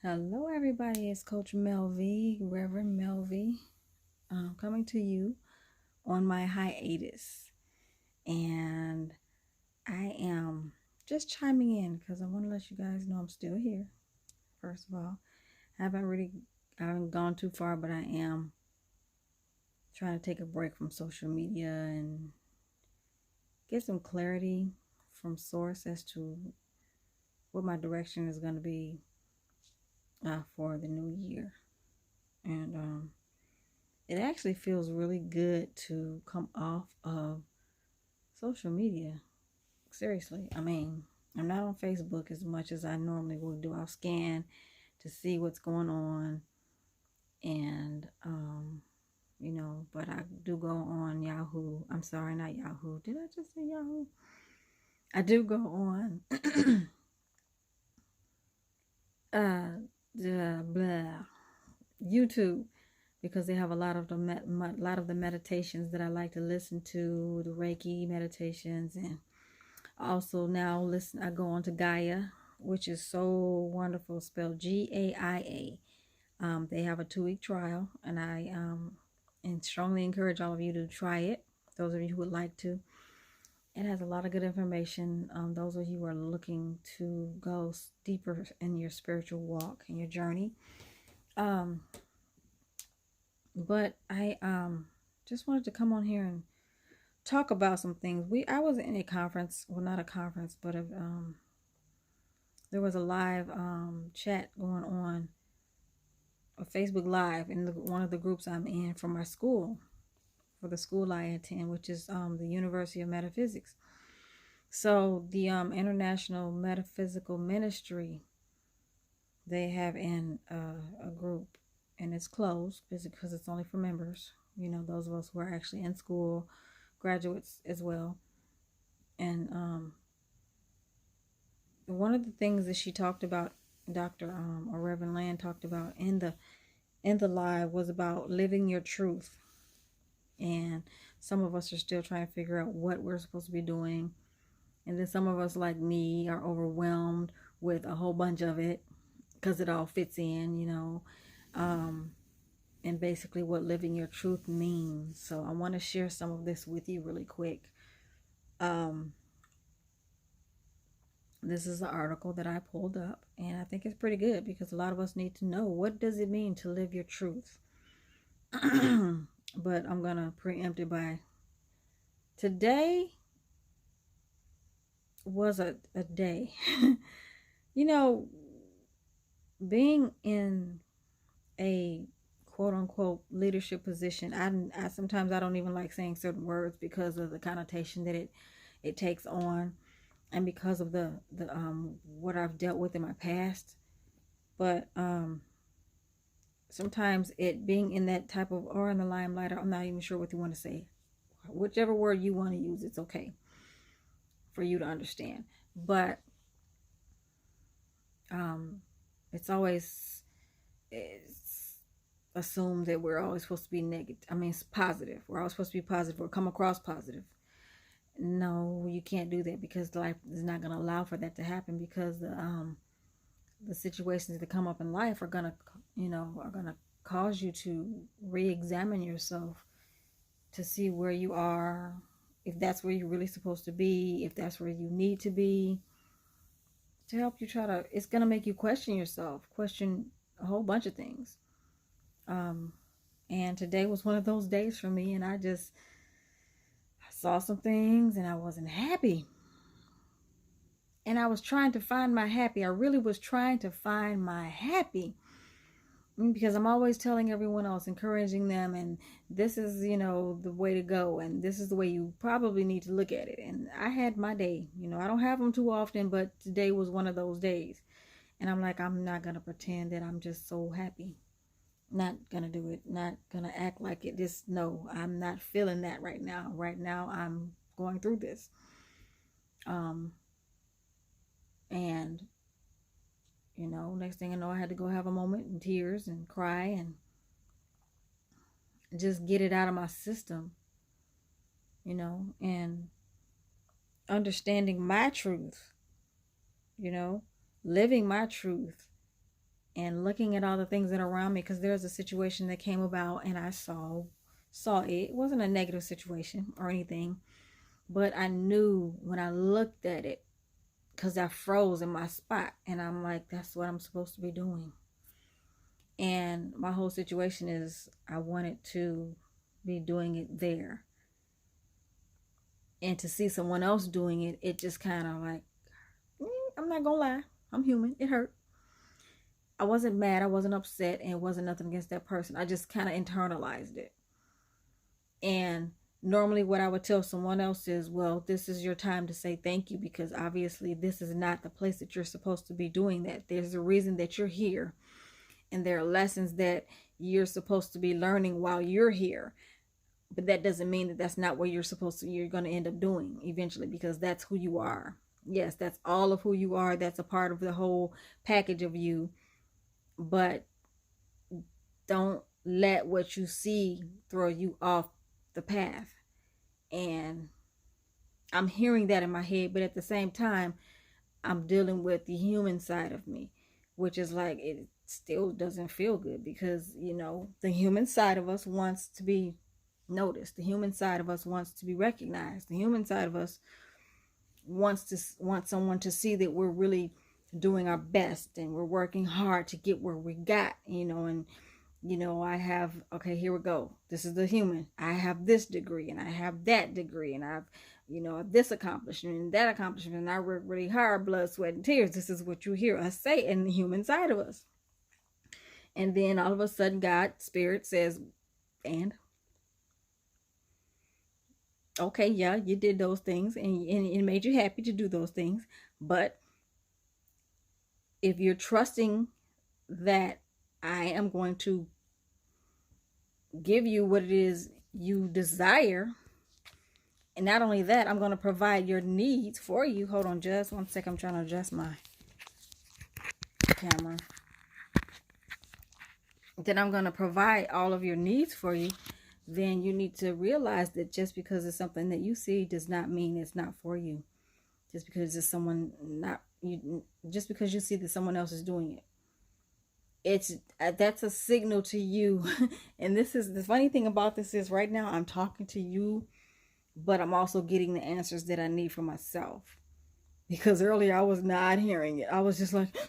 Hello, everybody. It's Coach Melvie, Reverend Melvie, coming to you on my hiatus. And I am just chiming in because I want to let you guys know I'm still here. First of all, I haven't gone too far, but I am trying to take a break from social media and get some clarity from source as to what my direction is going to be for the new year. And it actually feels really good to come off of social media. Seriously, I mean, I'm not on Facebook as much as I normally would do. I'll scan to see what's going on, and but I do go on Yahoo. I'm sorry, not Yahoo. Did I just say Yahoo? I do go on YouTube because they have a lot of the meditations that I like to listen to, the Reiki meditations, and also now I go on to Gaia, which is so wonderful, spelled Gaia. They have a 2-week trial, and I strongly encourage all of you to try it. Those of you who would like to. It has a lot of good information. Those of you who are looking to go deeper in your spiritual walk and your journey. But I just wanted to come on here and talk about some things. I was in a conference, well, not a conference, but there was a live chat going on, a Facebook Live in one of the groups I'm in for my school, for the school I attend, which is the University of Metaphysics. So the International Metaphysical Ministry, they have a group, and it's closed because it's only for members. You know, those of us who are actually in school, graduates as well. And one of the things that she talked about, Dr. or Reverend Land talked about in the live, was about living your truth. And some of us are still trying to figure out what we're supposed to be doing. And then some of us, like me, are overwhelmed with a whole bunch of it because it all fits in, and basically what living your truth means. So I want to share some of this with you really quick. This is the article that I pulled up, and I think it's pretty good because a lot of us need to know, what does it mean to live your truth? But I'm going to preempt it by, today was a day. Being in a quote unquote leadership position, I sometimes I don't even like saying certain words because of the connotation that it takes on, and because of the what I've dealt with in my past. But sometimes it being in that type of, or in the limelight, I'm not even sure what you want to say. Whichever word you want to use, it's okay for you to understand. But it's assumed that we're always supposed to be negative. I mean, it's positive. We're always supposed to be positive or come across positive. No, you can't do that because life is not going to allow for that to happen, because the situations that come up in life are going to cause you to re-examine yourself to see where you are, if that's where you're really supposed to be, if that's where you need to be, to help you it's going to make you question yourself, question a whole bunch of things. And today was one of those days for me, and I saw some things and I wasn't happy. And I was trying to find my happy. I really was trying to find my happy, because I'm always telling everyone else, encouraging them, and this is, the way to go, and this is the way you probably need to look at it. And I had my day. I don't have them too often, but today was one of those days. And I'm like, I'm not going to pretend that I'm just so happy. Not going to do it. Not going to act like it. No, I'm not feeling that right now. Right now, I'm going through this. And next thing I know, I had to go have a moment in tears and cry and just get it out of my system, and understanding my truth, living my truth and looking at all the things that are around me, because there's a situation that came about and I saw it. It wasn't a negative situation or anything, but I knew when I looked at it, because I froze in my spot, and I'm like, that's what I'm supposed to be doing. And my whole situation is I wanted to be doing it there, and to see someone else doing it, it just kind of like, I'm not gonna lie, I'm human, it hurt. I wasn't mad, I wasn't upset, and it wasn't nothing against that person. I just kind of internalized it. And normally what I would tell someone else is, well, this is your time to say thank you, because obviously this is not the place that you're supposed to be doing that. There's a reason that you're here, and there are lessons that you're supposed to be learning while you're here. But that doesn't mean that that's not what you're going to end up doing eventually, because that's who you are. Yes, that's all of who you are. That's a part of the whole package of you. But don't let what you see throw you off the path. And I'm hearing that in my head, but at the same time, I'm dealing with the human side of me, which is like, it still doesn't feel good, because, you know, the human side of us wants to be noticed. The human side of us wants to be recognized. The human side of us wants someone to see that we're really doing our best and we're working hard to get where we got, you know. And you know, I have, okay, here we go, this is the human, I have this degree and I have that degree, and I've, you know, this accomplishment and that accomplishment, and I work really hard, blood, sweat, and tears. This is what you hear us say in the human side of us. And then all of a sudden God, Spirit says, and okay, yeah, you did those things, and it made you happy to do those things, but if you're trusting that I am going to give you what it is you desire, and not only that, I'm going to provide your needs for you. Hold on just one second, I'm trying to adjust my camera. Then I'm going to provide all of your needs for you. Then you need to realize that just because it's something that you see does not mean it's not for you. Just because it's someone not you, just because you see that someone else is doing it, it's that's a signal to you. And this is the funny thing about this, is right now I'm talking to you, but I'm also getting the answers that I need for myself, because earlier I was not hearing it. I was just like, oh,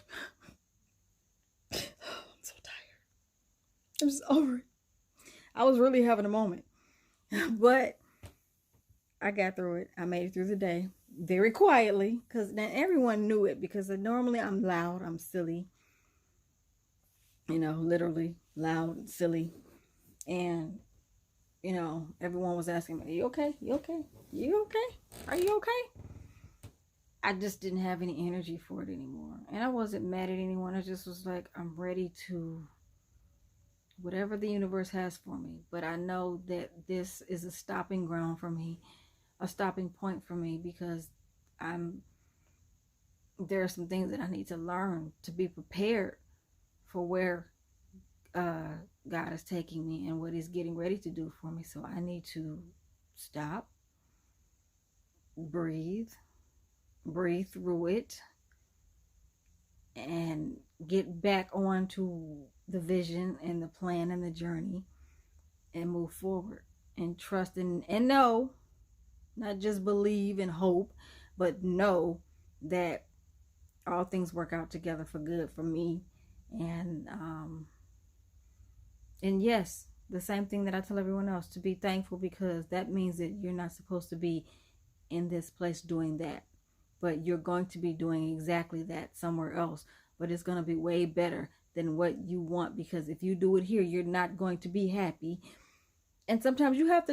I'm so tired, I'm just over it. I was really having a moment. But I got through it. I made it through the day very quietly, because then everyone knew it, because normally I'm loud, I'm silly, you know, literally loud and silly. And, you know, everyone was asking me, are you okay? You okay? You okay? Are you okay? I just didn't have any energy for it anymore. And I wasn't mad at anyone. I just was like, I'm ready to whatever the universe has for me. But I know that this is a stopping ground for me, a stopping point for me, because there are some things that I need to learn to be prepared for where God is taking me and what He's getting ready to do for me. So I need to stop, breathe through it, and get back onto the vision and the plan and the journey, and move forward and trust and know, not just believe and hope, but know that all things work out together for good for me. And yes, the same thing that I tell everyone else, to be thankful, because that means that you're not supposed to be in this place doing that, but you're going to be doing exactly that somewhere else. But it's going to be way better than what you want, because if you do it here, you're not going to be happy. And sometimes you have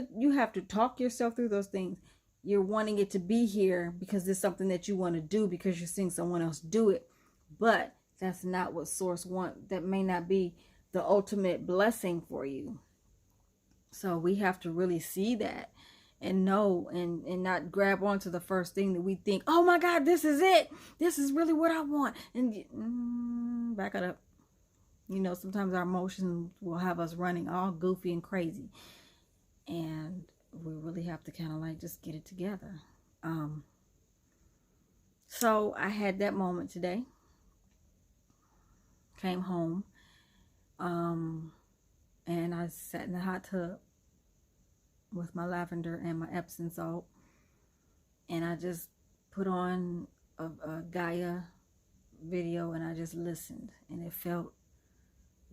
to talk yourself through those things. You're wanting it to be here because it's something that you want to do, because you're seeing someone else do it, but that's not what Source wants. That may not be the ultimate blessing for you. So we have to really see that and know, and not grab onto the first thing that we think, oh my God, this is it, this is really what I want, and back it up. You know, sometimes our emotions will have us running all goofy and crazy, and we really have to kind of like just get it together. So I had that moment today. came home, and I sat in the hot tub with my lavender and my Epsom salt, and I just put on a Gaia video, and I just listened, and it felt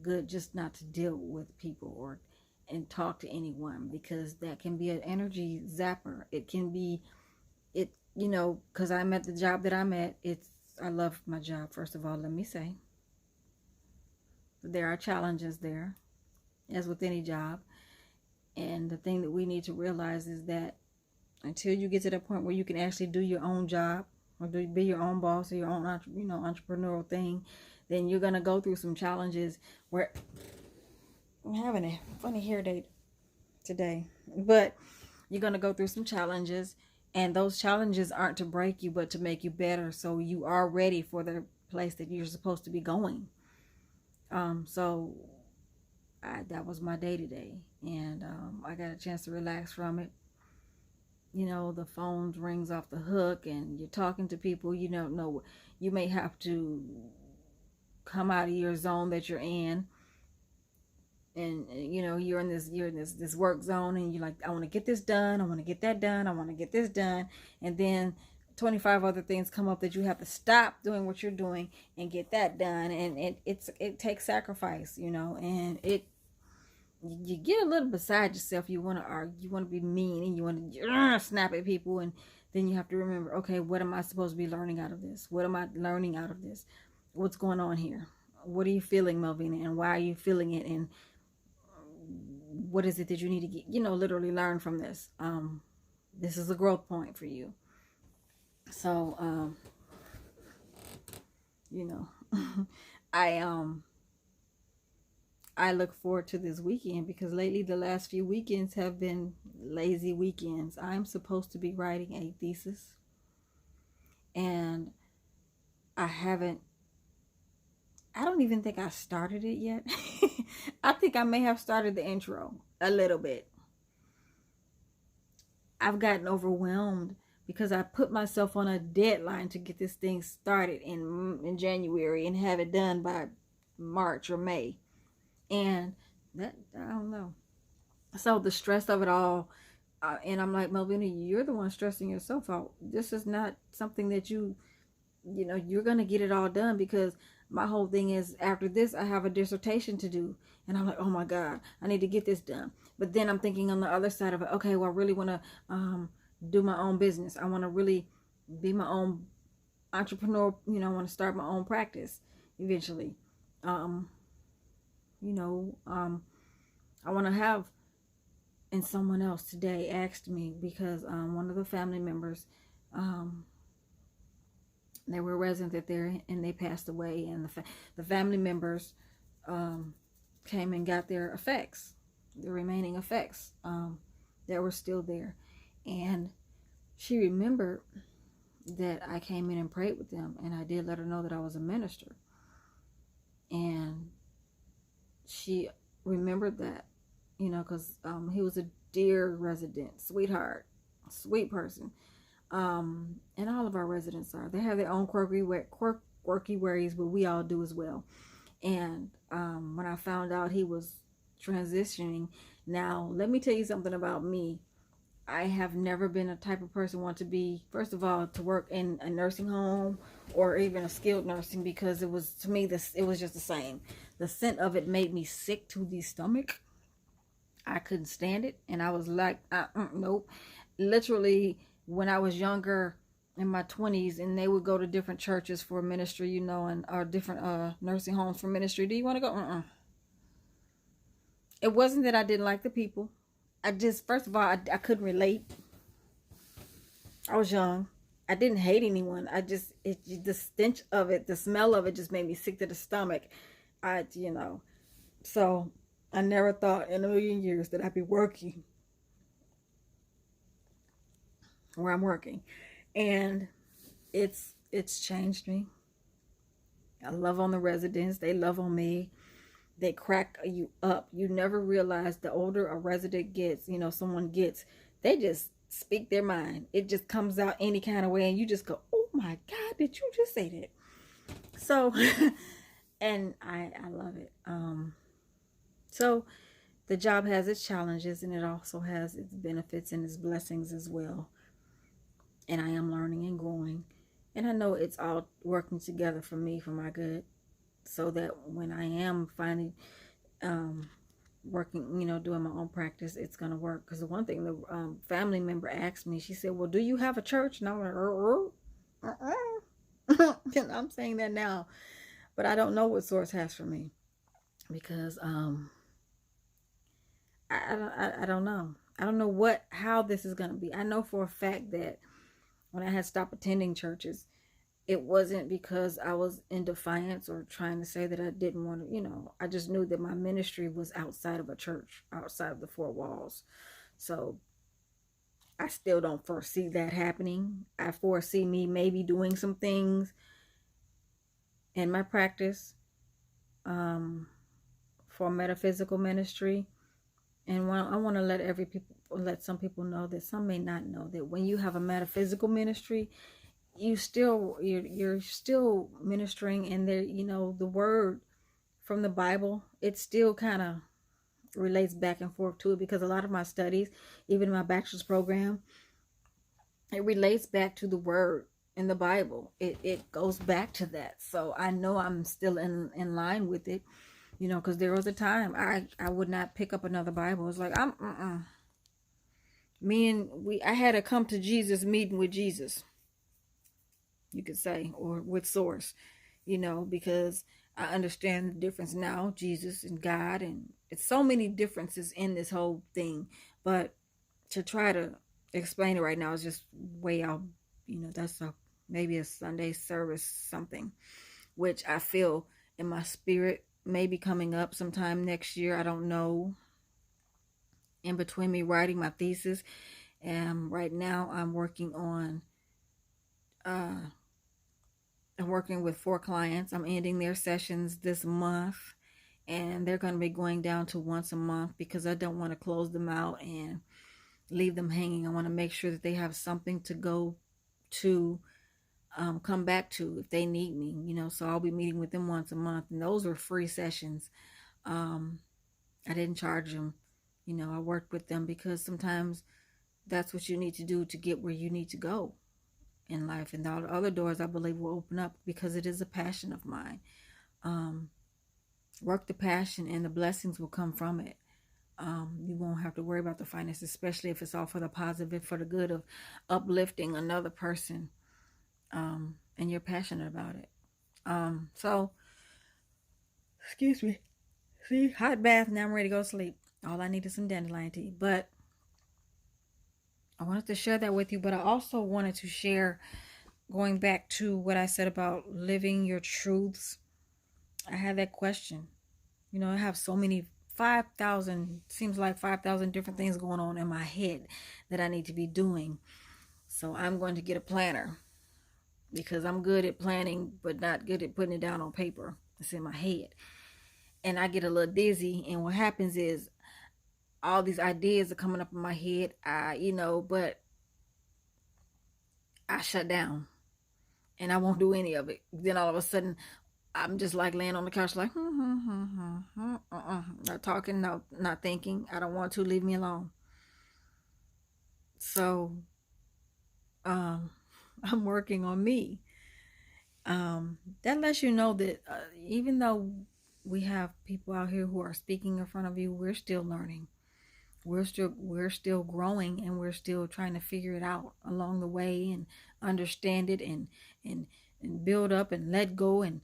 good just not to deal with people or and talk to anyone, because that can be an energy zapper. It can be, it, you know, because I'm at the job that I'm at. I love my job, first of all, let me say. There are challenges there, as with any job. And the thing that we need to realize is that until you get to the point where you can actually do your own job, or be your own boss, or your own, entrepreneurial thing, then you're going to go through some challenges where I'm having a funny hair day today, but you're going to go through some challenges, and those challenges aren't to break you, but to make you better, so you are ready for the place that you're supposed to be going. So that was my day today, and I got a chance to relax from it. You know, the phone rings off the hook, and you're talking to people you don't know. You may have to come out of your zone that you're in, and you know, you're in this work zone, and you're like, I want to get this done, I want to get that done, I want to get this done, and then 25 other things come up that you have to stop doing what you're doing and get that done. And it takes sacrifice, you know, and you get a little beside yourself. You want to argue, you want to be mean, and you want to snap at people, and then you have to remember, okay, what am I supposed to be learning out of this? What am I learning out of this? What's going on here? What are you feeling, Melvina, and why are you feeling it? And what is it that you need to get, you know, literally learn from this? This is a growth point for you. So, you know, I look forward to this weekend, because lately the last few weekends have been lazy weekends. I'm supposed to be writing a thesis, and I don't even think I started it yet. I think I may have started the intro a little bit. I've gotten overwhelmed because I put myself on a deadline to get this thing started in January and have it done by March or May. And that, I don't know. So the stress of it all, and I'm like, Melvina, you're the one stressing yourself out. This is not something that you know, you're going to get it all done, because my whole thing is, after this, I have a dissertation to do. And I'm like, oh my God, I need to get this done. But then I'm thinking on the other side of it, okay, well, I really want to do my own business. I want to really be my own entrepreneur. You know, I want to start my own practice eventually. You know, I want to have, and someone else today asked me, because one of the family members, they were resident there, and they passed away, and the family members came and got their effects, the remaining effects that were still there. And she remembered that I came in and prayed with them, and I did let her know that I was a minister. And she remembered that, you know, because he was a dear resident, sweetheart, sweet person. And all of our residents are. They have their own quirky ways, but we all do as well. And when I found out he was transitioning, now let me tell you something about me. I have never been a type of person want to be, first of all, to work in a nursing home or even a skilled nursing, because it was, to me, it was just the same. The scent of it made me sick to the stomach. I couldn't stand it, and I was like, nope. Literally, when I was younger, in my 20s, and they would go to different churches for ministry, you know, and or different nursing homes for ministry. Do you want to go? It wasn't that I didn't like the people. I just, first of all, I couldn't relate. I was young. I didn't hate anyone. The stench of it, the smell of it just made me sick to the stomach. You know, so I never thought in a million years that I'd be working where I'm working. And it's changed me. I love on the residents. They love on me. They crack you up. You never realize, the older a resident gets, you know, someone gets, they just speak their mind. It just comes out any kind of way, and you just go, oh my God, did you just say that? So And I love it. So the job has its challenges, and it also has its benefits and its blessings as well. And I am learning and growing. And I know it's all working together for me, for my good, so that when I am finally um, working, doing my own practice, it's going to work. Because the one thing the family member asked me, she said, well, do you have a church? And I'm like, and I'm saying that now, but I don't know what Source has for me, because I don't know. I don't know how this is going to be. I know for a fact that when I had stopped attending churches, it wasn't because I was in defiance or trying to say that I didn't want to, I just knew that my ministry was outside of a church, outside of the four walls. So I still don't foresee that happening. I foresee me maybe doing some things in my practice for metaphysical ministry. And I want to let some people know that some may not know that when you have a metaphysical ministry, you're still ministering, and there, the word from the Bible, it still kind of relates back and forth to it, because a lot of my studies, even in my bachelor's program, it relates back to the word in the Bible. It goes back to that. So I know I'm still in line with it, because there was a time I would not pick up another Bible. It's like I had a come to Jesus meeting with Jesus, you could say, or with Source, because I understand the difference now, Jesus and God, and it's so many differences in this whole thing. But to try to explain it right now is just way out, that's maybe a Sunday service something, which I feel in my spirit maybe coming up sometime next year. I don't know. In between me writing my thesis, and right now I'm working with 4 clients. I'm ending their sessions this month, and they're going to be going down to once a month, because I don't want to close them out and leave them hanging. I want to make sure that they have something to go to, come back to if they need me, so I'll be meeting with them once a month, and those are free sessions. I didn't charge them. I worked with them because sometimes that's what you need to do to get where you need to go in life. And all the other doors, I believe, will open up, because it is a passion of mine. Work the passion, and the blessings will come from it. You won't have to worry about the finances, especially if it's all for the positive, for the good of uplifting another person, and you're passionate about it. So, excuse me. See, hot bath, now I'm ready to go to sleep. All I need is some dandelion tea. But I wanted to share that with you, but I also wanted to share, going back to what I said about living your truths. I had that question. I have so many 5,000, seems like 5,000 different things going on in my head that I need to be doing. So I'm going to get a planner, because I'm good at planning, but not good at putting it down on paper. It's in my head. And I get a little dizzy. And what happens is all these ideas are coming up in my head. But I shut down and I won't do any of it. Then all of a sudden, I'm just like laying on the couch, like, not talking, no, not thinking. I don't want to. Leave me alone. So, I'm working on me. That lets you know that even though we have people out here who are speaking in front of you, we're still learning. We're still growing, and we're still trying to figure it out along the way, and understand it, and build up, and let go, and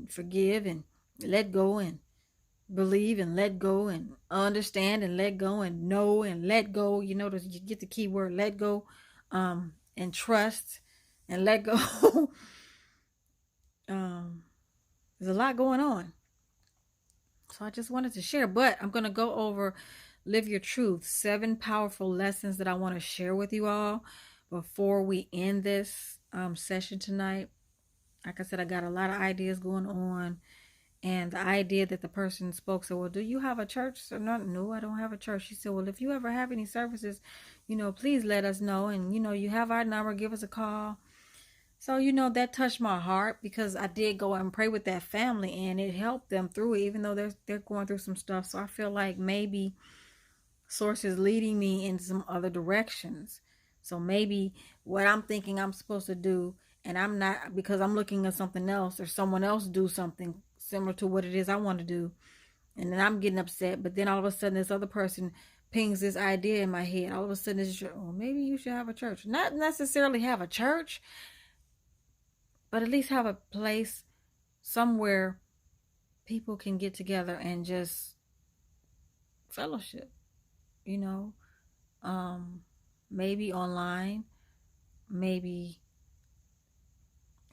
forgive, and let go, and believe, and let go, and understand, and let go, and know, and let go. You get the key word, let go, and trust, and let go. There's a lot going on. So I just wanted to share, but I'm going to go over Live Your Truth, 7 powerful lessons that I want to share with you all before we end this session tonight. Like I said, I got a lot of ideas going on, and the idea that the person spoke said, well, do you have a church? So no, I don't have a church. She said, well, if you ever have any services, please let us know, and you have our number, give us a call. So, that touched my heart because I did go and pray with that family and it helped them through it, even though they're going through some stuff. So I feel like maybe Source is leading me in some other directions. So maybe what I'm thinking I'm supposed to do, and I'm not, because I'm looking at something else or someone else do something similar to what it is I want to do. And then I'm getting upset. But then all of a sudden this other person pings this idea in my head. All of a sudden it's, well, maybe you should have a church. Not necessarily have a church, but at least have a place somewhere people can get together and just fellowship, you know. Maybe online, maybe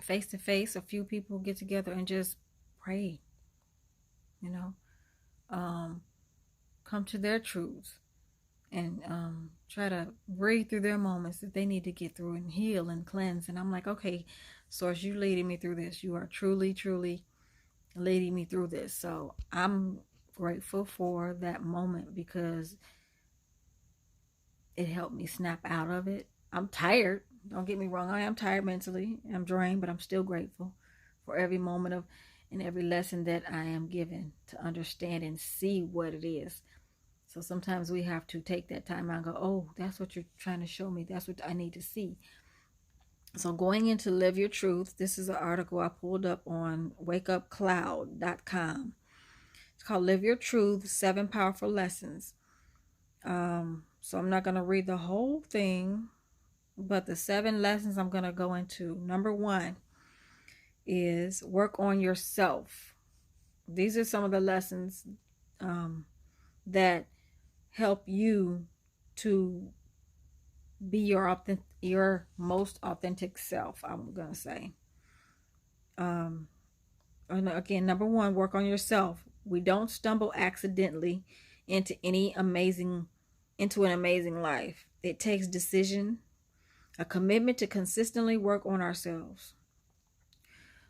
face to face, a few people get together and just pray, you know, come to their truths and try to breathe through their moments that they need to get through and heal and cleanse. And I'm like, okay, Source, you leading me through this. You are truly, truly leading me through this. So I'm grateful for that moment because it helped me snap out of it. I'm tired. Don't get me wrong. I am tired mentally. I'm drained, but I'm still grateful for every moment of and every lesson that I am given to understand and see what it is. So sometimes we have to take that time out and go, oh, that's what you're trying to show me. That's what I need to see. So going into Live Your Truth, this is an article I pulled up on wakeupcloud.com. It's called Live Your Truth, 7 Powerful Lessons. So I'm not going to read the whole thing, but the 7 lessons I'm going to go into. Number 1 is work on yourself. These are some of the lessons that help you to be your most authentic self, I'm going to say. And again, number 1, work on yourself. We don't stumble accidentally into an amazing life. It takes decision, a commitment to consistently work on ourselves.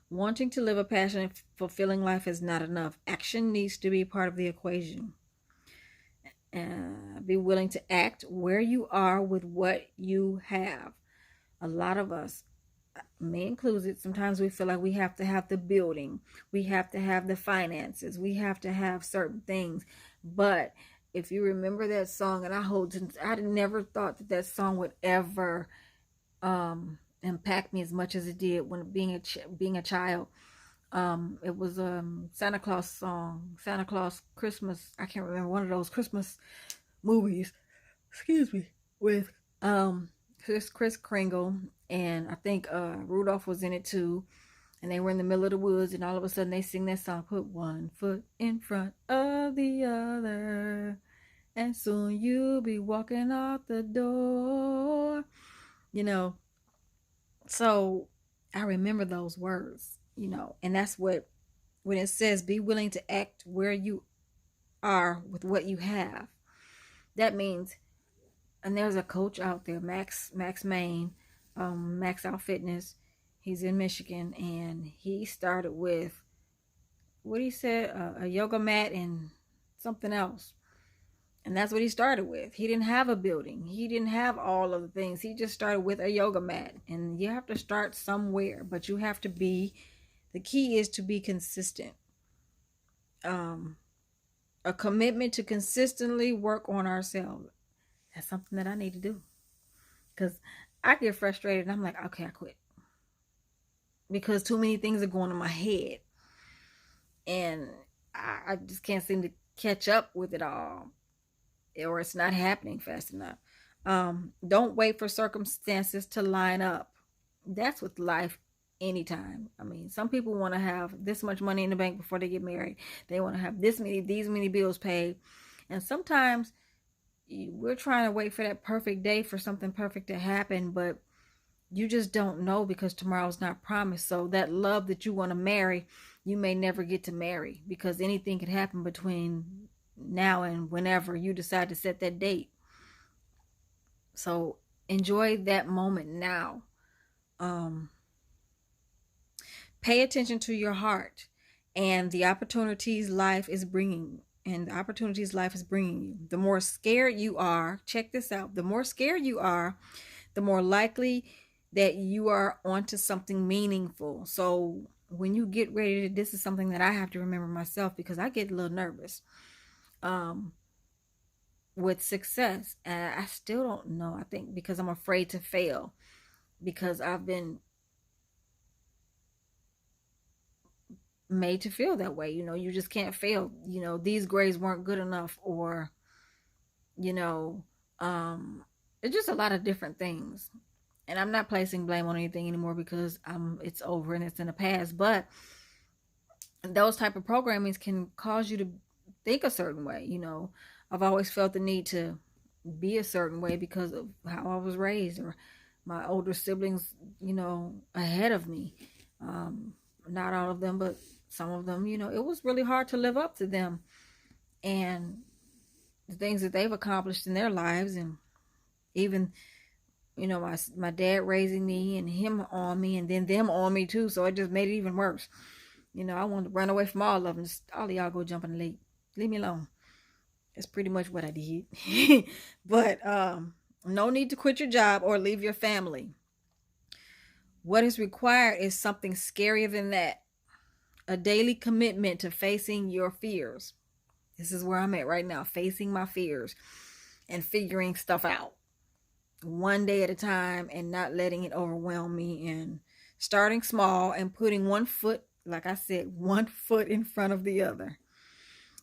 Wanting to live a passionate, fulfilling life is not enough. Action needs to be part of the equation. Be willing to act where you are with what you have. A lot of us, me included, sometimes we feel like we have to have the building, we have to have the finances, we have to have certain things. But if you remember that song, and I never thought that song would ever impact me as much as it did when being a child. It was a Santa Claus song, Santa Claus Christmas. I can't remember, one of those Christmas movies. Excuse me, with Kris Kringle, and I think Rudolph was in it too. And they were in the middle of the woods, and all of a sudden they sing that song, put one foot in front of the other, and soon you'll be walking out the door. So I remember those words, and that's what, when it says be willing to act where you are with what you have, that means, and there's a coach out there, Max Main, Max Out Fitness. He's in Michigan, and he started with, what he said, a yoga mat and something else. And that's what he started with. He didn't have a building. He didn't have all of the things. He just started with a yoga mat. And you have to start somewhere, but you have to be, the key is to be consistent. A commitment to consistently work on ourselves. That's something that I need to do. Because I get frustrated and I'm like, okay, I quit. Because too many things are going in my head. And I just can't seem to catch up with it all. Or it's not happening fast enough. Don't wait for circumstances to line up. That's with life anytime. I mean, some people want to have this much money in the bank before they get married. They want to have these many bills paid. And sometimes we're trying to wait for that perfect day for something perfect to happen, but you just don't know, because tomorrow's not promised. So that love that you want to marry, you may never get to marry, because anything could happen between now and whenever you decide to set that date. So enjoy that moment now. Pay attention to your heart and the opportunities life is bringing. You. The more scared you are, check this out, the more scared you are, the more likely that you are onto something meaningful. So when you get ready to, this is something that I have to remember myself, because I get a little nervous with success, and I still don't know. I think because I'm afraid to fail, because I've been made to feel that way. You just can't fail. These grades weren't good enough, or you know, it's just a lot of different things. And I'm not placing blame on anything anymore, because it's over and it's in the past. But those type of programmings can cause you to think a certain way. I've always felt the need to be a certain way because of how I was raised, or my older siblings, ahead of me. Not all of them, but some of them, it was really hard to live up to them and the things that they've accomplished in their lives. And even, my dad raising me and him on me, and then them on me too. So it just made it even worse. I wanted to run away from all of them. Just, all of y'all go jump in the lake. Leave me alone. That's pretty much what I did. But no need to quit your job or leave your family. What is required is something scarier than that. A daily commitment to facing your fears. This is where I'm at right now, facing my fears and figuring stuff out one day at a time, and not letting it overwhelm me, and starting small and putting one foot, like I said, one foot in front of the other.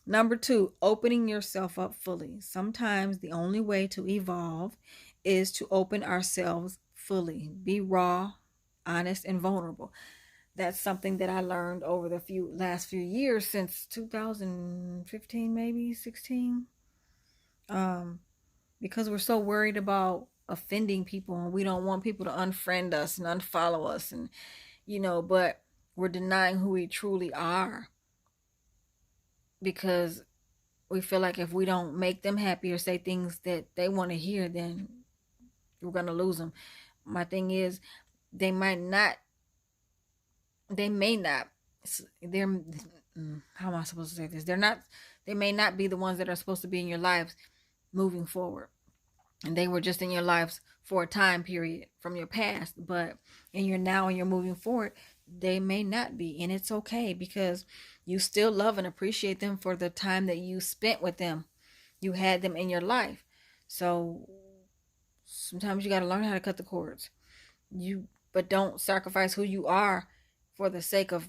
Number 2, opening yourself up fully. Sometimes the only way to evolve is to open ourselves fully. Be raw, honest, and vulnerable. That's something that I learned over the last few years, since 2015, maybe 16. Because we're so worried about offending people, and we don't want people to unfriend us and unfollow us, and but we're denying who we truly are, because we feel like if we don't make them happy or say things that they want to hear, then we're going to lose them. My thing is, they may not, they're, how am I supposed to say this? They may not be the ones that are supposed to be in your lives moving forward. And they were just in your lives for a time period from your past, but in your now and you're moving forward, they may not be. And it's okay, because you still love and appreciate them for the time that you spent with them. You had them in your life. So sometimes you got to learn how to cut the cords. But don't sacrifice who you are for the sake of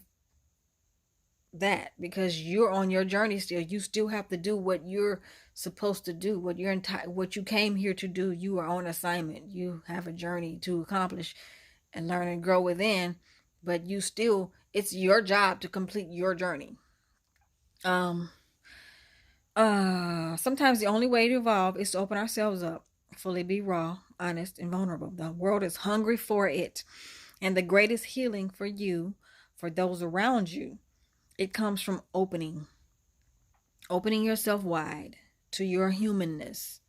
that, because you're on your journey still. You still have to do what you're supposed to do, what you came here to do. You are on assignment. You have a journey to accomplish and learn and grow within, but it's your job to complete your journey. Sometimes the only way to evolve is to open ourselves up, fully be raw, honest, and vulnerable. The world is hungry for it. And the greatest healing for you, for those around you, it comes from opening yourself wide to your humanness,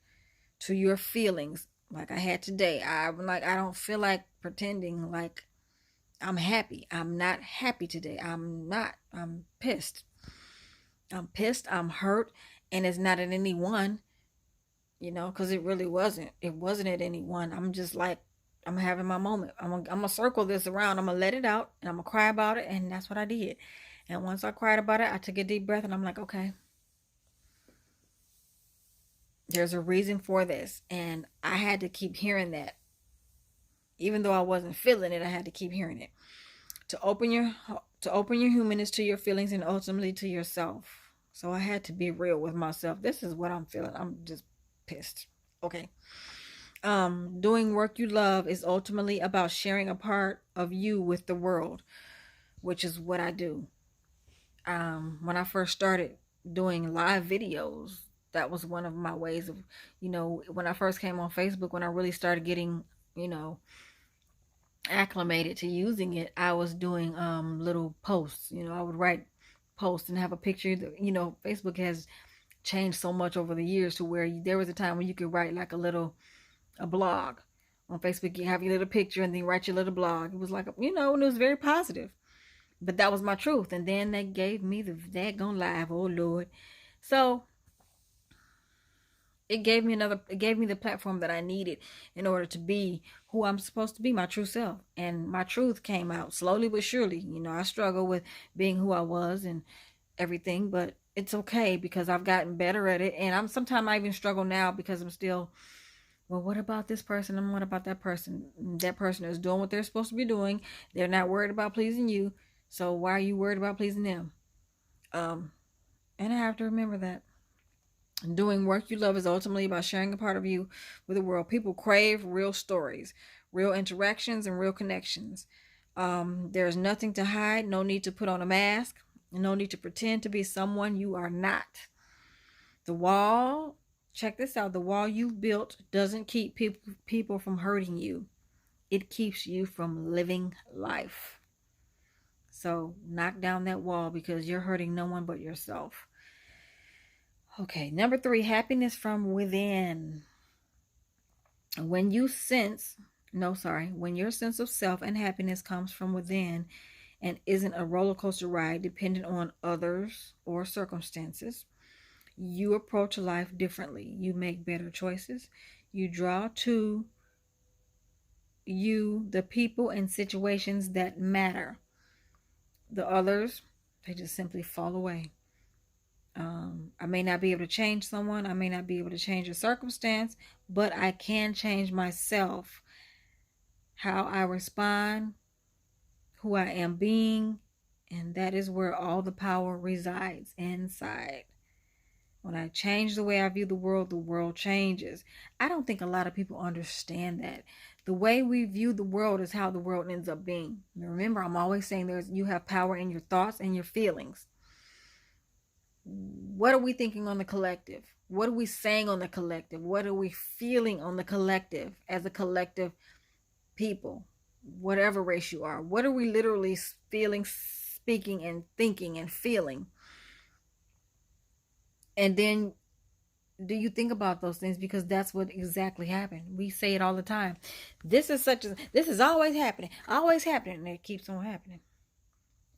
to your feelings. Like I had today, I don't feel like pretending like I'm happy. I'm not happy today. I'm pissed. I'm hurt, and it's not at anyone, because it really wasn't. It wasn't at anyone. I'm just like, I'm having my moment. I'm gonna circle this around. I'm gonna let it out, and I'm gonna cry about it, and that's what I did. And once I cried about it, I took a deep breath, and I'm like, okay, there's a reason for this. And I had to keep hearing that. Even though I wasn't feeling it, I had to keep hearing it. To open your humanness to your feelings, and ultimately to yourself. So I had to be real with myself. This is what I'm feeling. I'm just pissed. Okay. Doing work you love is ultimately about sharing a part of you with the world, which is what I do. When I first started doing live videos, that was one of my ways of, when I first came on Facebook, when I really started getting, acclimated to using it, I was doing little posts. I would write posts and have a picture. Facebook has changed so much over the years to where there was a time when you could write like a blog on Facebook. You have your little picture and then write your little blog. It was like, and it was very positive. But that was my truth. And then they gave me the daggone live. Oh, Lord. So it gave me the platform that I needed in order to be who I'm supposed to be, my true self. And my truth came out slowly but surely. I struggle with being who I was and everything, but it's okay because I've gotten better at it. And sometimes I even struggle now because I'm still, well, what about this person and what about that person? That person is doing what they're supposed to be doing. They're not worried about pleasing you. So why are you worried about pleasing them? And I have to remember that. Doing work you love is ultimately about sharing a part of you with the world. People crave real stories, real interactions, and real connections. There's nothing to hide, no need to put on a mask, and no need to pretend to be someone you are not. The wall, check this out, the wall you've built doesn't keep people from hurting you. It keeps you from living life. So knock down that wall because you're hurting no one but yourself. Okay, number 3, happiness from within. When your sense of self and happiness comes from within and isn't a roller coaster ride dependent on others or circumstances, you approach life differently. You make better choices. You draw to you the people and situations that matter. The others, they just simply fall away. I may not be able to change someone. I may not be able to change a circumstance, but I can change myself, how I respond, who I am being, and that is where all the power resides, inside. When I change the way I view the world changes. I don't think a lot of people understand that. The way we view the world is how the world ends up being. Remember, I'm always saying you have power in your thoughts and your feelings. What are we thinking on the collective? What are we saying on the collective? What are we feeling on the collective as a collective people? Whatever race you are. What are we literally feeling, speaking, and thinking and feeling? And then do you think about those things? Because that's what exactly happened. We say it all the time. This is always happening, and it keeps on happening.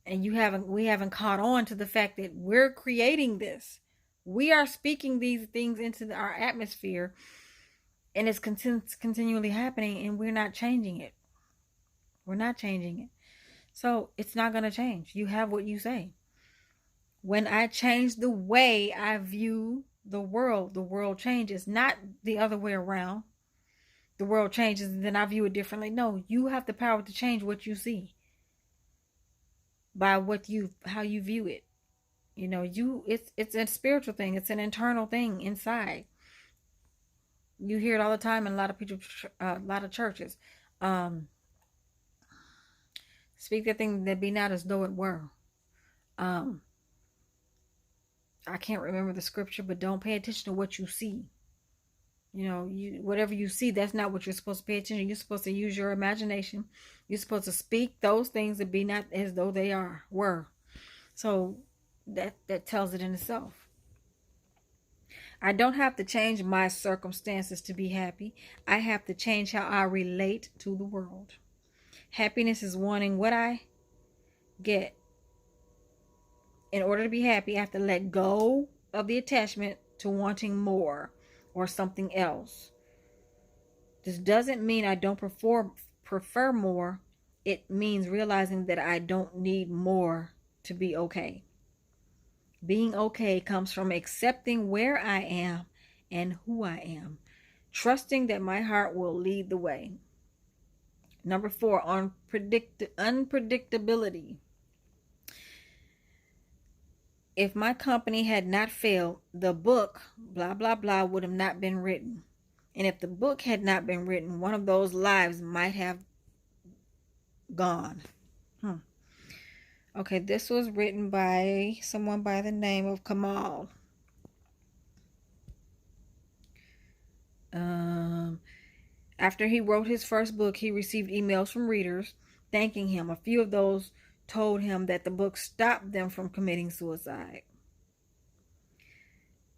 And we haven't caught on to the fact that we're creating this. We are speaking these things into our atmosphere, and it's continually happening, and we're not changing it. We're not changing it. So it's not going to change. You have what you say. When I change the way I view the world changes, not the other way around. The world changes and then I view it differently. No, you have the power to change what you see by how you view it. It's a spiritual thing. It's an internal thing inside. You hear it all the time in a lot of churches. Speak that thing that be not as though it were. I can't remember the scripture, but don't pay attention to what you see. Whatever you see, that's not what you're supposed to pay attention. You're supposed to use your imagination. You're supposed to speak those things that be not as though they were. So that tells it in itself. I don't have to change my circumstances to be happy. I have to change how I relate to the world. Happiness is wanting what I get. In order to be happy, I have to let go of the attachment to wanting more or something else. This doesn't mean I don't prefer more. It means realizing that I don't need more to be okay. Being okay comes from accepting where I am and who I am, trusting that my heart will lead the way. Number 4, unpredictability. If my company had not failed, the book, blah, blah, blah, would have not been written. And if the book had not been written, one of those lives might have gone. Okay, this was written by someone by the name of Kamal. After he wrote his first book, he received emails from readers thanking him. A few of those told him that the book stopped them from committing suicide.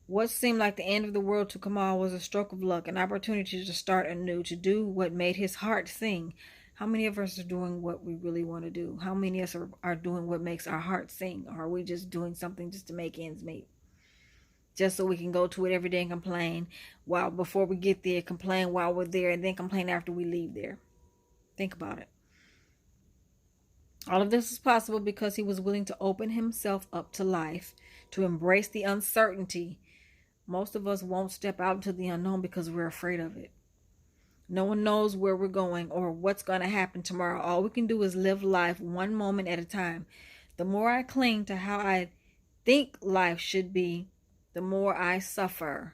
What seemed like the end of the world to Kamal was a stroke of luck, an opportunity to start anew, to do what made his heart sing. How many of us are doing what we really want to do? How many of us are doing what makes our heart sing? Or are we just doing something just to make ends meet? just so we can go to it every day and complain while before we get there, complain while we're there, and then complain after we leave there. Think about it. All of this is possible because he was willing to open himself up to life, to embrace the uncertainty. Most of us won't step out into the unknown because we're afraid of it. No one knows where we're going or what's going to happen tomorrow. All we can do is live life one moment at a time. The more I cling to how I think life should be, the more I suffer.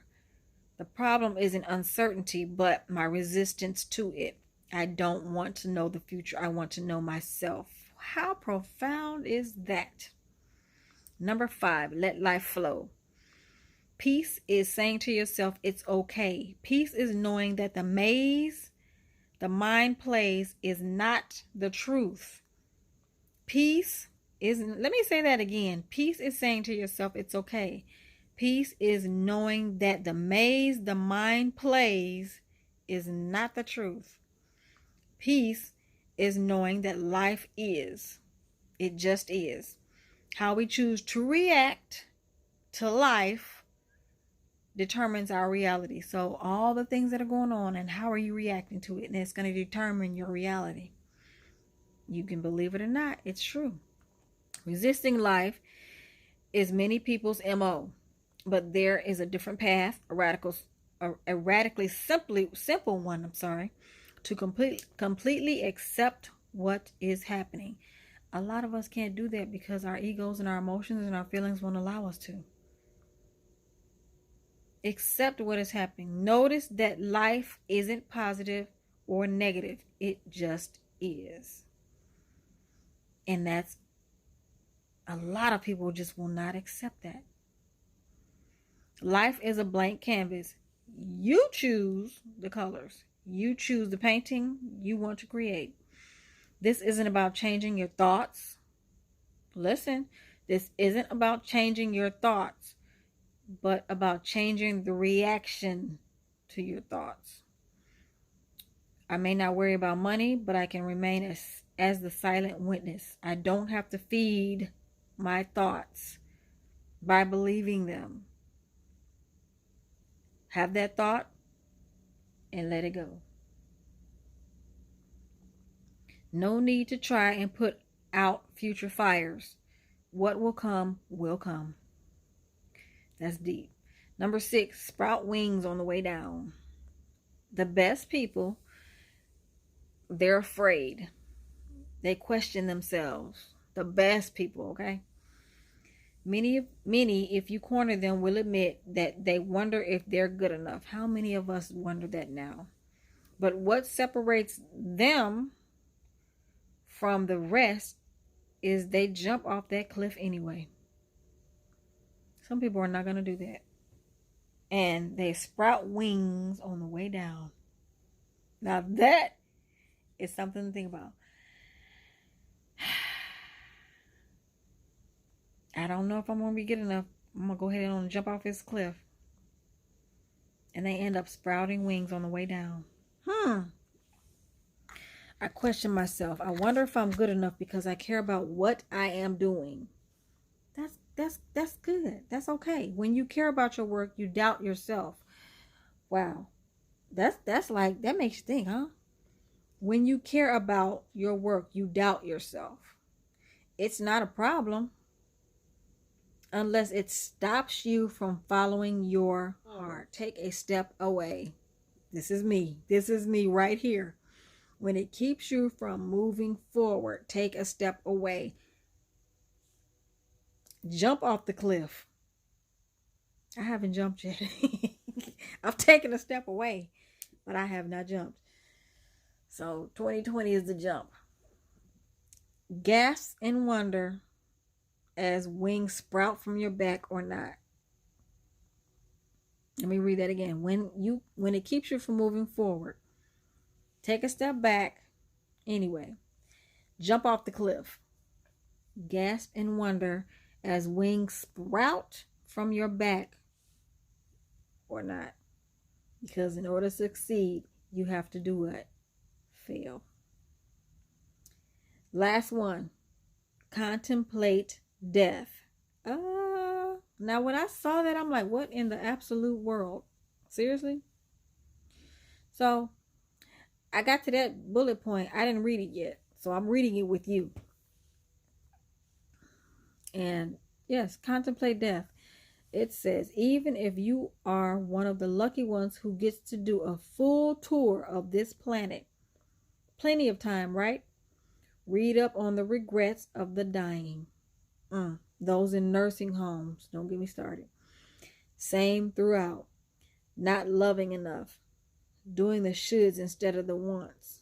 The problem isn't uncertainty, but my resistance to it. I don't want to know the future. I want to know myself. How profound is that? Number 5, let life flow. Peace is saying to yourself, it's okay. Peace is knowing that the maze the mind plays is not the truth. Peace is, let me say that again. Peace is saying to yourself, it's okay. Peace is knowing that the maze the mind plays is not the truth. Peace is knowing that life is. It just is. How we choose to react to life determines our reality. So all the things that are going on and how are you reacting to it, and it's going to determine your reality. You can believe it or not, it's true. Resisting life is many people's MO, but there is a different path, a radically simple one, to completely accept what is happening. A lot of us can't do that because our egos and our emotions and our feelings won't allow us to. Accept what is happening. Notice that life isn't positive or negative. It just is. And that's a lot of people just will not accept that. Life is a blank canvas. You choose the colors. You choose the painting you want to create. This isn't about changing your thoughts. Listen, this isn't about changing your thoughts, but about changing the reaction to your thoughts. I may not worry about money, but I can remain as the silent witness. I don't have to feed my thoughts by believing them. Have that thought and let it go. No need to try and put out future fires. What will come will come. That's deep. Number 6, sprout wings on the way down. The best people, they're afraid. They question themselves. The best people, okay? Many, if you corner them, will admit that they wonder if they're good enough. How many of us wonder that now? But what separates them from the rest is they jump off that cliff anyway. Some people are not going to do that. And they sprout wings on the way down. Now that is something to think about. I don't know if I'm going to be good enough. I'm going to go ahead and jump off this cliff. And they end up sprouting wings on the way down. I question myself. I wonder if I'm good enough because I care about what I am doing. That's good. That's okay. When you care about your work, you doubt yourself. Wow. That's like, that makes you think, huh? When you care about your work, you doubt yourself. It's not a problem unless it stops you from following your heart. Take a step away. This is me. This is me right here. When it keeps you from moving forward, take a step away. Jump off the cliff. I haven't jumped yet. I've taken a step away, but I have not jumped. So 2020 is the jump. Gasp and wonder as wings sprout from your back or not. Let me read that again. When it keeps you from moving forward, take a step back anyway. Jump off the cliff. Gasp and wonder as wings sprout from your back or not. Because in order to succeed, you have to do what? Fail. Last one. Contemplate death. Now, when I saw that, I'm like, what in the absolute world? Seriously? So I got to that bullet point. I didn't read it yet. So I'm reading it with you. And yes, contemplate death. It says, even if you are one of the lucky ones who gets to do a full tour of this planet, plenty of time, right? Read up on the regrets of the dying. Those in nursing homes. Don't get me started. Same throughout. Not loving enough. Doing the shoulds instead of the wants.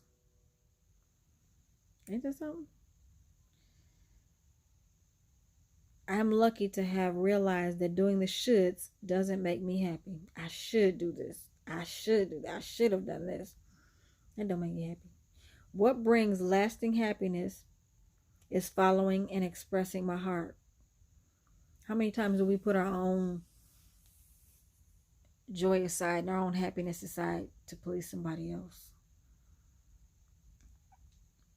Ain't that something? I'm lucky to have realized that doing the shoulds doesn't make me happy. I should do this. I should do that. I should have done this. That don't make me happy. What brings lasting happiness is following and expressing my heart. How many times do we put our own joy aside and our own happiness aside to please somebody else?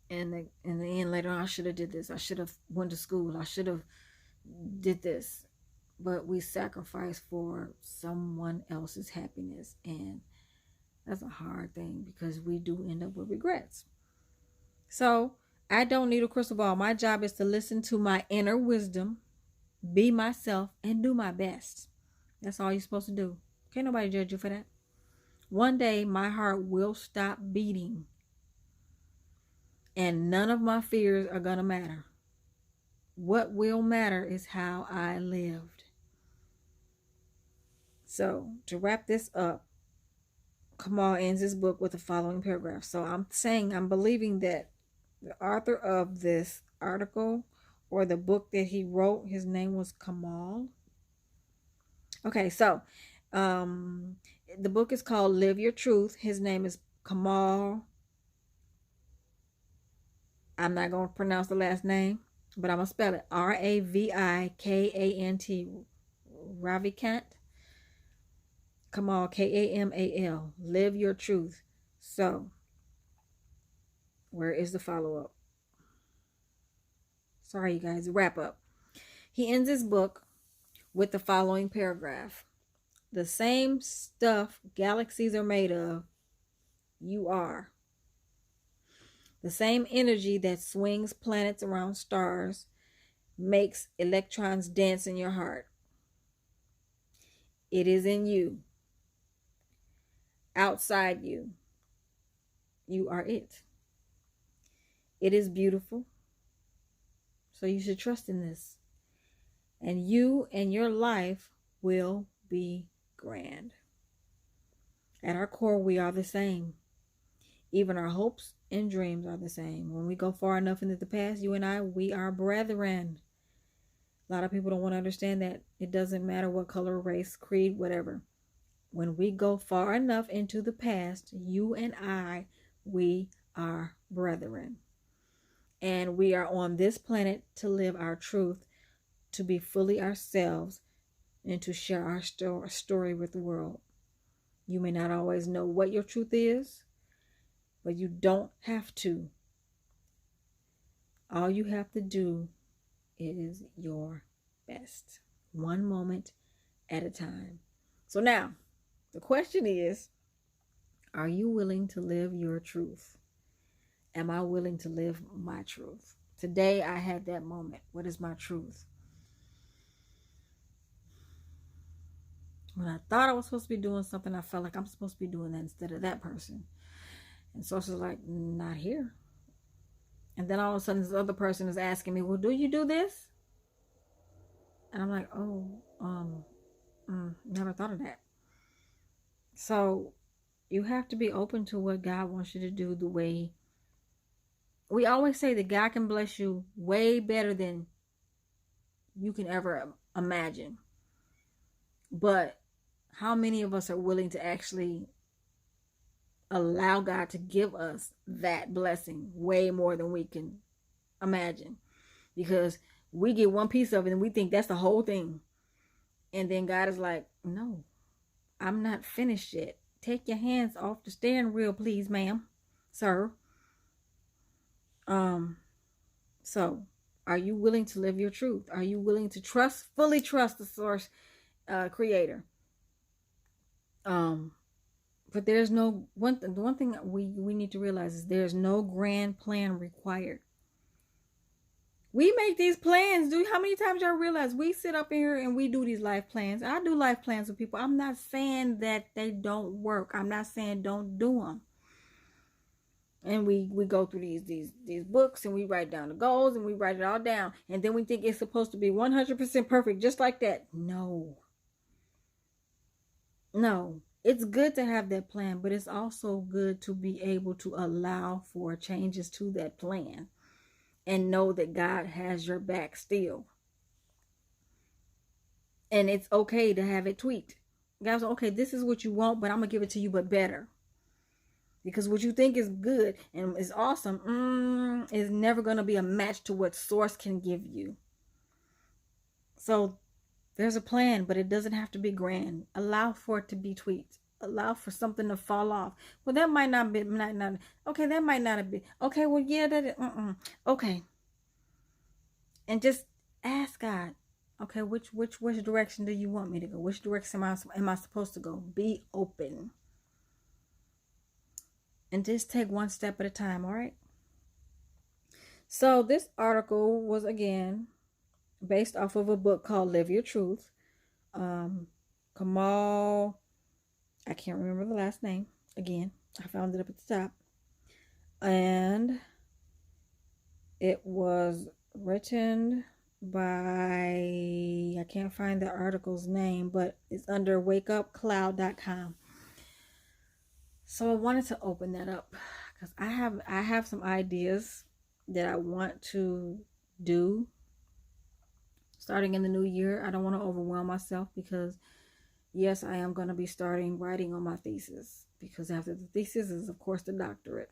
And in the end, later on, I should have did this. I should have went to school. I should have did this. But we sacrifice for someone else's happiness. And that's a hard thing because we do end up with regrets. So I don't need a crystal ball. My job is to listen to my inner wisdom, be myself, and do my best. That's all you're supposed to do. Can't nobody judge you for that. One day, my heart will stop beating. And none of my fears are going to matter. What will matter is how I lived. So, to wrap this up, Kamal ends his book with the following paragraph. So, I'm believing that the author of this article or the book that he wrote, his name was Kamal. Okay, so the book is called Live Your Truth. His name is Kamal. I'm not going to pronounce the last name, but I'm going to spell it Ravikant. Ravikant. Kamal, Kamal. Live Your Truth. So, where is the follow-up? Sorry, you guys. Wrap up. He ends his book with the following paragraph. The same stuff galaxies are made of, you are. The same energy that swings planets around stars makes electrons dance in your heart. It is in you. Outside you. You are it. It is beautiful. So you should trust in this. And you and your life will be grand. At our core, we are the same. Even our hopes and dreams are the same. When we go far enough into the past, you and I, we are brethren. A lot of people don't want to understand that. It doesn't matter what color, race, creed, whatever. When we go far enough into the past, you and I, we are brethren. And we are on this planet to live our truth, to be fully ourselves, and to share our story with the world. You may not always know what your truth is, but you don't have to. All you have to do is your best. One moment at a time. So now, the question is, are you willing to live your truth? Am I willing to live my truth? Today, I had that moment. What is my truth? When I thought I was supposed to be doing something, I felt like I'm supposed to be doing that instead of that person. And so she's like, not here. And then all of a sudden, this other person is asking me, well, do you do this? And I'm like, oh, never thought of that. So you have to be open to what God wants you to do the way. We always say that God can bless you way better than you can ever imagine. But how many of us are willing to actually allow God to give us that blessing way more than we can imagine? Because we get one piece of it and we think that's the whole thing. And then God is like, no, I'm not finished yet. Take your hands off the steering wheel, please, ma'am, sir. So Are you willing to live your truth? Are you willing to fully trust the source, creator? But there's no the one thing we need to realize is there's no grand plan required. We make these plans. How many times y'all realize we sit up here and we do these life plans? I do life plans with people. I'm not saying that they don't work. I'm not saying don't do them. And we go through these books, and we write down the goals, and we write it all down, and then we think it's supposed to be 100% perfect just like that. No, it's good to have that plan, but it's also good to be able to allow for changes to that plan and know that God has your back still. And it's okay to have it tweaked. God's okay, this is what you want, but I'm going to give it to you, but better. Because what you think is good and is awesome is never going to be a match to what source can give you. So there's a plan, but it doesn't have to be grand. Allow for it to be tweaked. Allow for something to fall off. Well, that might not be, okay, that might not have been. Okay, well, yeah, okay. And just ask God, okay, which direction do you want me to go? Which direction am I supposed to go? Be open. And just take one step at a time, all right? So this article was, again, based off of a book called Live Your Truth. Kamal, I can't remember the last name. Again, I found it up at the top. And it was written by, I can't find the article's name, but it's under wakeupcloud.com. So I wanted to open that up because I have some ideas that I want to do starting in the new year. I don't want to overwhelm myself because, yes, I am going to be starting writing on my thesis, because after the thesis is, of course, the doctorate.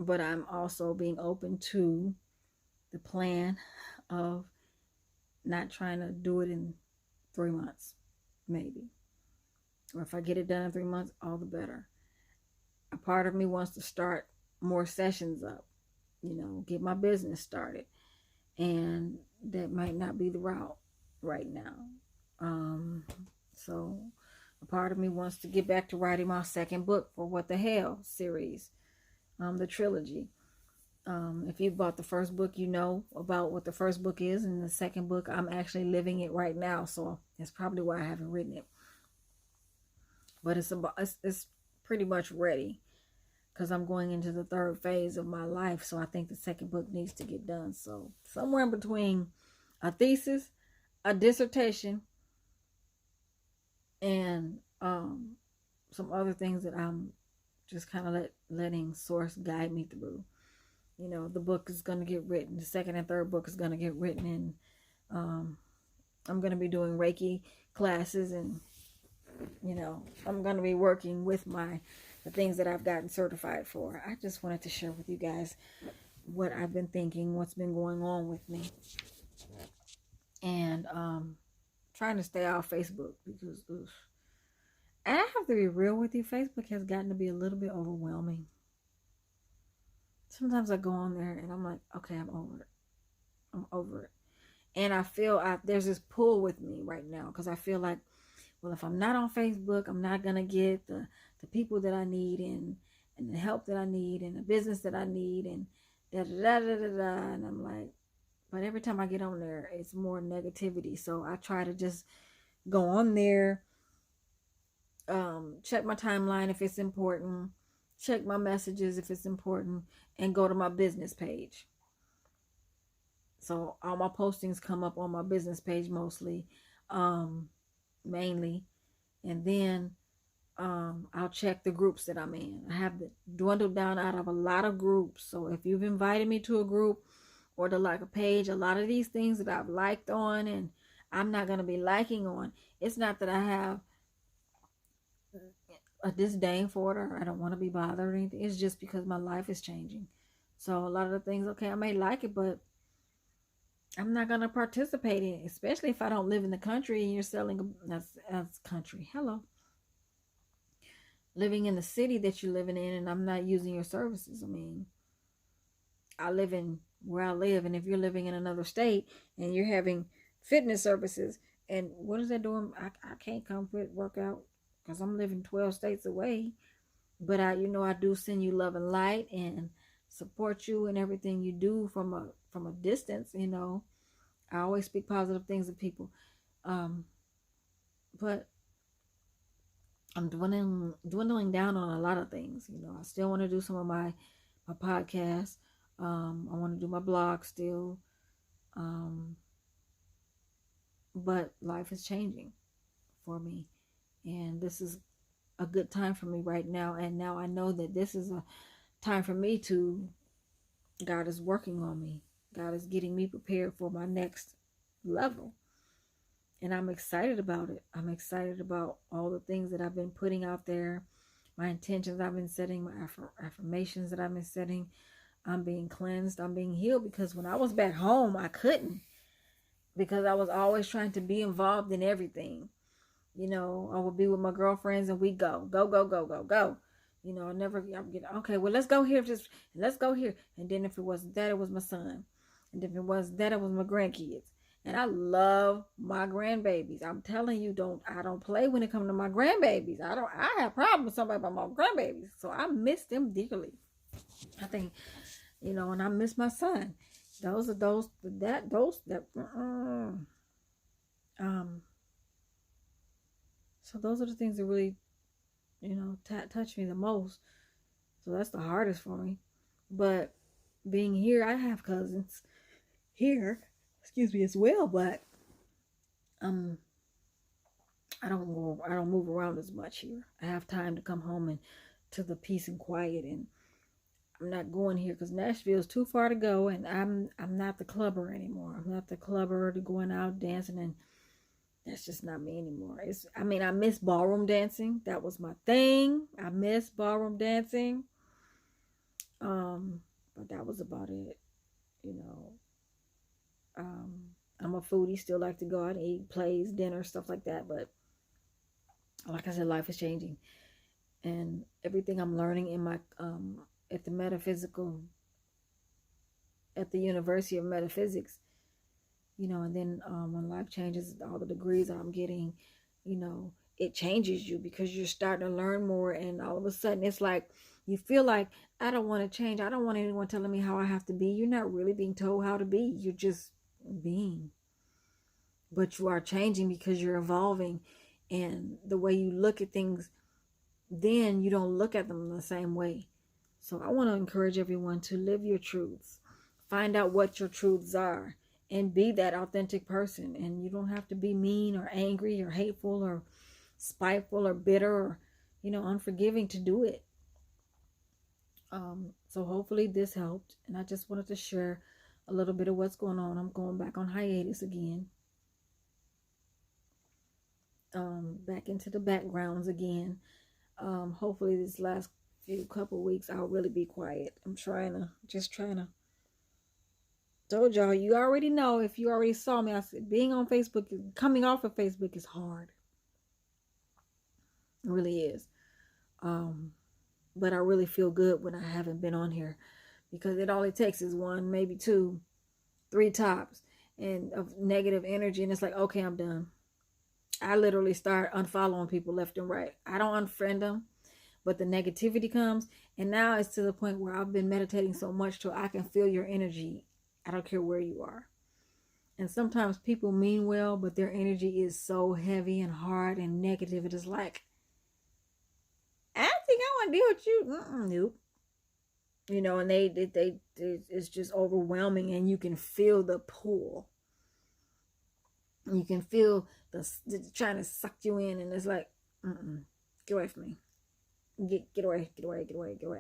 But I'm also being open to the plan of not trying to do it in 3 months, maybe. Or if I get it done in 3 months, all the better. A part of me wants to start more sessions up, get my business started. And that might not be the route right now. So a part of me wants to get back to writing my second book for What the Hell series, the trilogy. If you bought the first book, you know about what the first book is. And the second book, I'm actually living it right now. So that's probably why I haven't written it. But it's pretty much ready because I'm going into the third phase of my life. So I think the second book needs to get done. So somewhere in between a thesis, a dissertation, and some other things that I'm just kind of letting source guide me through. The book is going to get written. The second and third book is going to get written. And I'm going to be doing Reiki classes, and I'm going to be working with the things that I've gotten certified for. I just wanted to share with you guys what I've been thinking, what's been going on with me. And trying to stay off Facebook because, and I have to be real with you, Facebook has gotten to be a little bit overwhelming. Sometimes I go on there and I'm like, okay, I'm over it. And I feel there's this pull with me right now because I feel like, well, if I'm not on Facebook, I'm not going to get the people that I need and the help that I need and the business that I need and da-da-da-da-da-da. And I'm like, but every time I get on there, it's more negativity. So I try to just go on there, check my timeline if it's important, check my messages if it's important, and go to my business page. So all my postings come up on my business page mostly, mainly. And then I'll check the groups that I'm in. I have dwindled down out of a lot of groups. So if you've invited me to a group or to like a page, a lot of these things that I've liked on and I'm not going to be liking on, it's not that I have a disdain for it or I don't want to be bothered or anything. It's just because my life is changing. So a lot of the things, okay, I may like it, but I'm not going to participate in it, especially if I don't live in the country and you're selling, that's country. Hello. Living in the city that you're living in and I'm not using your services. I mean, I live in where I live. And if you're living in another state and you're having fitness services, and what is that doing? I can't come fit workout because I'm living 12 states away. But I do send you love and light and support you in everything you do from a distance. I always speak positive things to people. Um, but I'm dwindling down on a lot of things. I still want to do some of my podcasts. I want to do my blog still. But life is changing for me, and this is a good time for me right now. And now I know that this is a time for me to, God is working on me. God is getting me prepared for my next level. And I'm excited about it. I'm excited about all the things that I've been putting out there, my intentions I've been setting, my affirmations that I've been setting. I'm being cleansed. I'm being healed, because when I was back home, I couldn't, because I was always trying to be involved in everything. I would be with my girlfriends and we go. I never, I would get, okay, well, let's go here. Let's go here. And then if it wasn't that, it was my son. And if it wasn't that, it was my grandkids. And I love my grandbabies. I'm telling you, I don't play when it comes to my grandbabies. I have problems with somebody about my grandbabies. So I miss them dearly. I think, and I miss my son. Those are those that so those are the things that really, touch me the most. So that's the hardest for me. But being here, I have cousins here, as well, but I don't move around as much here. I have time to come home and to the peace and quiet, and I'm not going here because Nashville is too far to go, and I'm not the clubber anymore. I'm not the clubber to going out dancing, and that's just not me anymore. I miss ballroom dancing. That was my thing. I miss ballroom dancing. But that was about it. I'm a foodie, still like to go out and eat, plays, dinner, stuff like that. But like I said, life is changing. And everything I'm learning in my at the University of Metaphysics, and then when life changes, all the degrees I'm getting, it changes you because you're starting to learn more, and all of a sudden it's like you feel like, I don't want to change. I don't want anyone telling me how I have to be. You're not really being told how to be. You're just being. But you are changing because you're evolving, and the way you look at things, then you don't look at them the same way. So I want to encourage everyone to live your truths. Find out what your truths are and be that authentic person. And you don't have to be mean or angry or hateful or spiteful or bitter or, unforgiving to do it. So hopefully this helped. And I just wanted to share a little bit of what's going on. I'm going back on hiatus again. Back into the backgrounds again. Hopefully this last couple weeks I'll really be quiet. I'm trying to told y'all, you already know, if you already saw me, I said being on Facebook, coming off of Facebook is hard. It really is. But I really feel good when I haven't been on here, because it only takes is 1, maybe 2, 3 tops and of negative energy, and it's like, okay, I'm done. I literally start unfollowing people left and right. I don't unfriend them, but the negativity comes, and now it's to the point where I've been meditating so much till I can feel your energy. I don't care where you are. And sometimes people mean well, but their energy is so heavy and hard and negative. It is like, I don't think I want to deal with you. Nope. And they it's just overwhelming, and you can feel the pull. You can feel the trying to suck you in, and it's like, get away from me. Get away.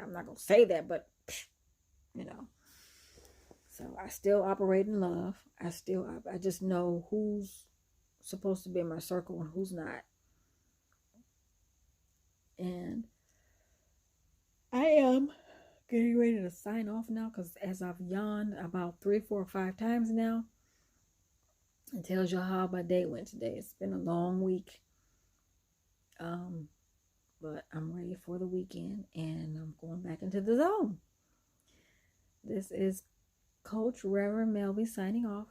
I'm not gonna say that, but So I still operate in love. I just know who's supposed to be in my circle and who's not. And I am getting ready to sign off now, because as I've yawned about 3, 4, 5 times now, it tells you how my day went today. It's been a long week. But I'm ready for the weekend, and I'm going back into the zone. This is Coach Reverend Melvie signing off.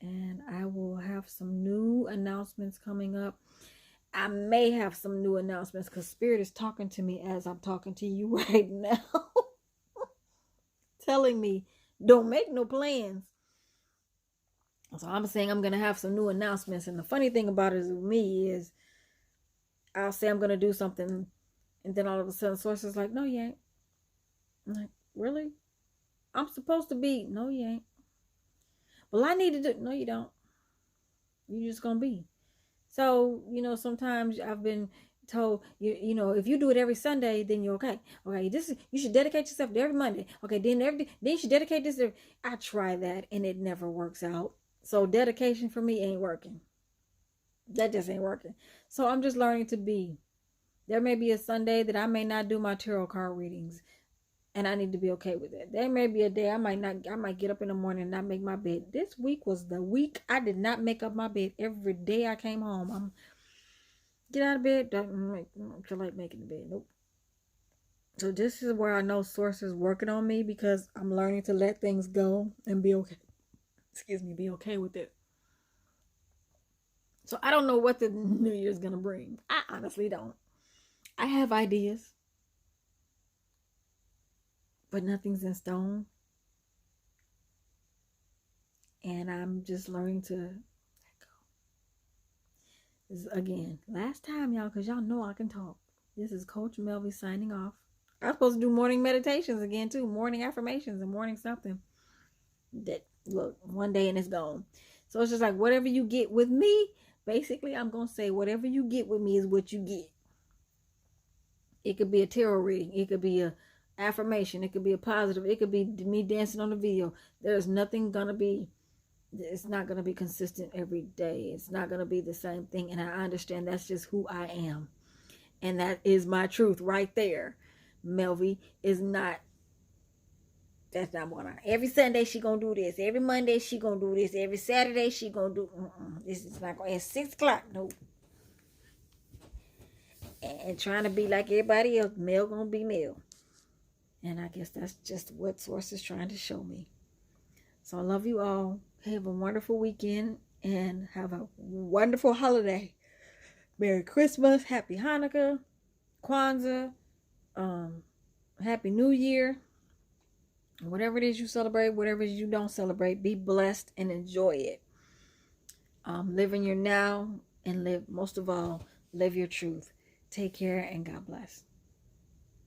And I will have some new announcements coming up. I may have some new announcements because Spirit is talking to me as I'm talking to you right now. Telling me, don't make no plans. So I'm saying I'm going to have some new announcements. And the funny thing about it with me is I'll say I'm going to do something. And then all of a sudden, Source is like, no, you ain't. I'm like, really? I'm supposed to be. No, you ain't. Well, I need to do. No, you don't. You're just going to be. So, sometimes I've been told, if you do it every Sunday, then you're okay. Okay, you should dedicate yourself to every Monday. Okay, then you should dedicate this. I try that and it never works out. So dedication for me ain't working. That just ain't working. So I'm just learning to be. There may be a Sunday that I may not do my tarot card readings, and I need to be okay with it. There may be a day I might get up in the morning and not make my bed. This week was the week I did not make up my bed. Every day I came home, get out of bed. Don't feel like making the bed. Nope. So this is where I know Source is working on me because I'm learning to let things go and be okay. Be okay with it. So I don't know what the new year's gonna bring. I honestly don't. I have ideas, but nothing's in stone. And I'm just learning to let go. This is, again, last time, y'all, because y'all know I can talk. This is Coach Melvie signing off. I'm supposed to do morning meditations again, too. Morning affirmations and morning something. That, look, one day and it's gone. So it's just like, whatever you get with me, basically, I'm going to say, whatever you get with me is what you get. It could be a tarot reading. It could be a affirmation. It could be a positive. It could be me dancing on the video. There's nothing going to be, it's not going to be consistent every day. It's not going to be the same thing. And I understand that's just who I am. And that is my truth right there. Melvie is not, that's not what every Sunday she going to do this. Every Monday she going to do this. Every Saturday she going to do, this is not going to, at 6 o'clock, nope. And trying to be like everybody else, Mel gonna be Mel. And I guess that's just what Source is trying to show me. So I love you all. Have a wonderful weekend and have a wonderful holiday. Merry Christmas, Happy Hanukkah, Kwanzaa, Happy New Year. Whatever it is you celebrate, whatever it is you don't celebrate, be blessed and enjoy it. Live in your now and most of all, live your truth. Take care and God bless.